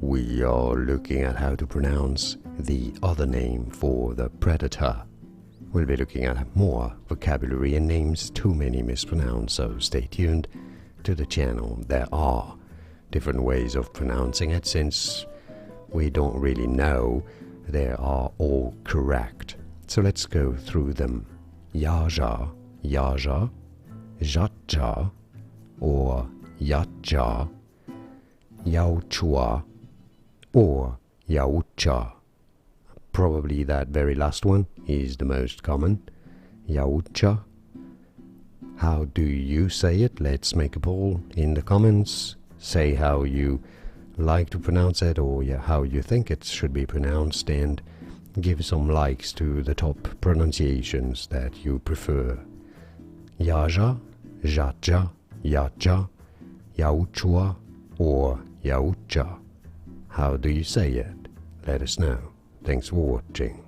we are looking at how to pronounce the other name for the predator. We'll be looking at more vocabulary and names too many mispronounced, so stay tuned to the channel. There are different ways of pronouncing it, since we don't really know they are all correct. So let's go through them. Yautja, Yautja, Yautja, or Yautja, Yautja, or Yautja. Probably that very last one is the most common. Yautja. How do you say it? Let's make a poll in the comments. Say how you like to pronounce it, or how you think it should be pronounced, and give some likes to the top pronunciations that you prefer. Yautja, Yautja, Yautja, Yautja, or Yautja. How do you say it? Let us know. Thanks for watching.